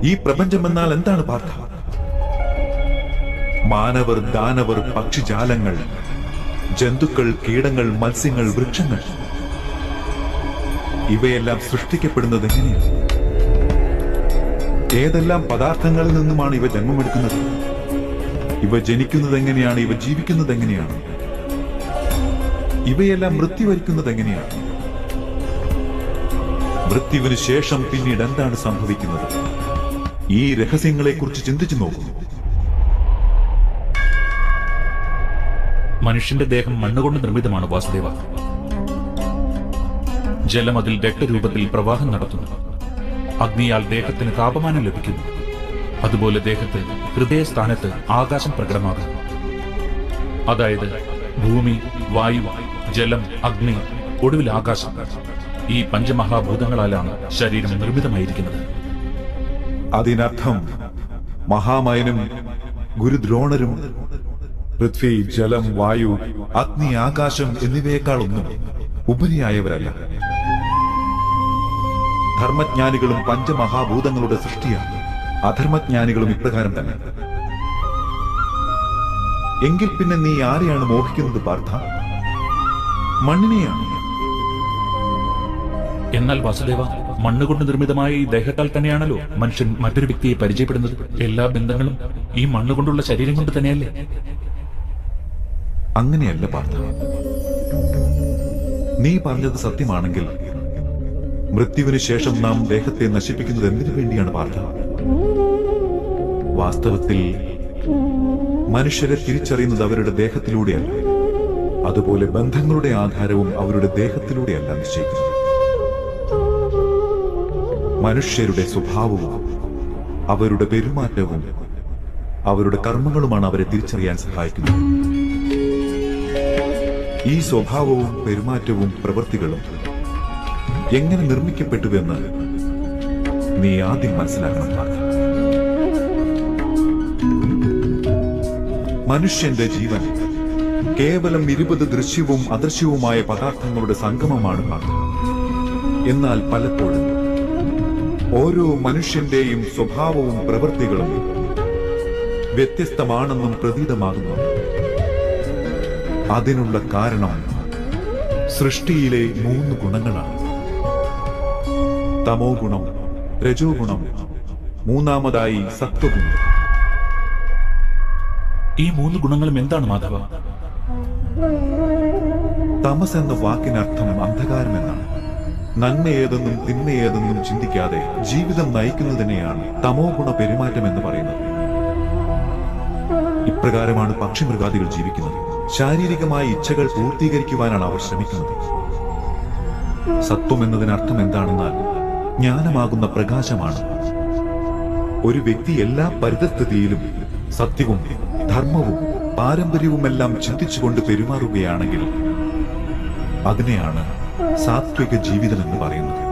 ഈ പ്രപഞ്ചമെന്നാൽ എന്താണ് പാർത്ഥ? മാനവർ, ദാനവർ, പക്ഷിജാലങ്ങൾ, ജന്തുക്കൾ, കീടങ്ങൾ, മത്സ്യങ്ങൾ, വൃക്ഷങ്ങൾ, ഇവയെല്ലാം സൃഷ്ടിക്കപ്പെടുന്നത് എങ്ങനെയാണ്? ഏതെല്ലാം പദാർത്ഥങ്ങളിൽ നിന്നുമാണ് ഇവ ജന്മമെടുക്കുന്നത്? ഇവ ജനിക്കുന്നത് എങ്ങനെയാണ്? ഇവ ജീവിക്കുന്നത് എങ്ങനെയാണ്? ഇവയെല്ലാം മൃത്യു വരിക്കുന്നത് എങ്ങനെയാണ്? മൃത്യുവിന് ശേഷം പിന്നീട് എന്താണ് സംഭവിക്കുന്നത്? ഈ രഹസ്യങ്ങളെക്കുറിച്ച് ചിന്തിച്ചു നോക്കൂ. മനുഷ്യന്റെ ദേഹം മണ്ണുകൊണ്ട് നിർമ്മിതമാണ് വാസുദേവ. ജലം അതിൽ രക്തരൂപത്തിൽ പ്രവാഹം നടത്തുന്നു. അഗ്നിയാൽ ദേഹത്തിന് താപമാനം ലഭിക്കുന്നു. അതുപോലെ ദേഹത്ത് ഹൃദയസ്ഥാനത്ത് ആകാശം പ്രകടമാകുന്നു. അതായത് ഭൂമി, വായു, ജലം, അഗ്നി, ഒടുവിൽ ആകാശം. ഈ പഞ്ചമഹാഭൂതങ്ങളാലാണ് ശരീരം നിർമ്മിതമായിരിക്കുന്നത്. അതിനർത്ഥം മഹാമയനും ഗുരുദ്രോണരും പൃഥ്വി, ജലം, വായു, അഗ്നി, ആകാശം എന്നിവയെക്കാളൊന്നും ഉപരിയായവരല്ല. ധർമ്മജ്ഞാനികളും പഞ്ചമഹാഭൂതങ്ങളുടെ സൃഷ്ടിയാണ്. അധർമ്മജ്ഞാനികളും ഇപ്രകാരം തന്നെ. എങ്കിൽ പിന്നെ നീ ആരെയാണ് മോഹിക്കുന്നത് പാർത്ഥ? മണ്ണിനെയാണ്. എന്നാൽ വാസുദേവ, മണ്ണുകൊണ്ട് നിർമ്മിതമായ ഈ ദേഹത്താൽ തന്നെയാണല്ലോ മനുഷ്യൻ മറ്റൊരു വ്യക്തിയെ പരിചയപ്പെടുന്നത്. എല്ലാ ബന്ധങ്ങളും ഈ മണ്ണുകൊണ്ടുള്ള ശരീരം കൊണ്ട് തന്നെയല്ലേ? അങ്ങനെയല്ല പാർത്ഥ. നീ പറഞ്ഞത് സത്യമാണെങ്കിൽ മൃത്യുവിന് ശേഷം നാം ദേഹത്തെ നശിപ്പിക്കുന്നത് എന്തിനു വേണ്ടിയാണ് പാർത്ഥ? വാസ്തവത്തിൽ മനുഷ്യരെ തിരിച്ചറിയുന്നത് അവരുടെ ദേഹത്തിലൂടെയല്ല. അതുപോലെ ബന്ധങ്ങളുടെ ആധാരവും അവരുടെ ദേഹത്തിലൂടെയല്ല നിശ്ചയിക്കുന്നത്. മനുഷ്യരുടെ സ്വഭാവവും അവരുടെ പെരുമാറ്റവും അവരുടെ കർമ്മങ്ങളുമാണ് അവരെ തിരിച്ചറിയാൻ സഹായിക്കുന്നത്. ഈ സ്വഭാവവും പെരുമാറ്റവും പ്രവൃത്തികളും എങ്ങനെ നിർമ്മിക്കപ്പെട്ടുവെന്ന് നീ ആദ്യം മനസ്സിലാക്കണം പാർത്ഥ. മനുഷ്യന്റെ ജീവൻ കേവലം 20 ദൃശ്യവും അദൃശ്യവുമായ പദാർത്ഥങ്ങളുടെ സംഗമമാണ് പാർത്ഥ. എന്നാൽ പലപ്പോഴും ഓരോ മനുഷ്യന്റെയും സ്വഭാവവും പ്രവൃത്തികളും വ്യത്യസ്തമാണെന്നും പ്രതീതമാകുന്നു. അതിനുള്ള കാരണം സൃഷ്ടിയിലെ 3 ഗുണങ്ങളാണ്. തമോ ഗുണം, രജോ ഗുണം, മൂന്നാമതായി സത്വഗുണം. ഈ 3 ഗുണങ്ങളും എന്താണ് മാധവ? തമസ് എന്ന വാക്കിനർത്ഥം അന്ധകാരം എന്നാണ്. നന്മ ഏതെന്നും തിന്മ ഏതെന്നും ചിന്തിക്കാതെ ജീവിതം നയിക്കുന്നതിനെയാണ് തമോ ഗുണ പെരുമാറ്റം എന്ന് പറയുന്നത്. ഇപ്രകാരമാണ് പക്ഷിമൃഗാദികൾ ജീവിക്കുന്നത്. ശാരീരികമായ ഇച്ഛകൾ പൂർത്തീകരിക്കുവാനാണ് അവർ ശ്രമിക്കുന്നത്. സത്വം എന്നതിനർത്ഥം എന്താണെന്നാൽ ജ്ഞാനമാകുന്ന പ്രകാശമാണ്. ഒരു വ്യക്തി എല്ലാ പരിതസ്ഥിതിയിലും സത്യവും ധർമ്മവും പാരമ്പര്യവുമെല്ലാം ചിന്തിച്ചുകൊണ്ട് പെരുമാറുകയാണെങ്കിൽ അതിനെയാണ് സാത്വിക ജീവിതം എന്ന് പറയുന്നത്.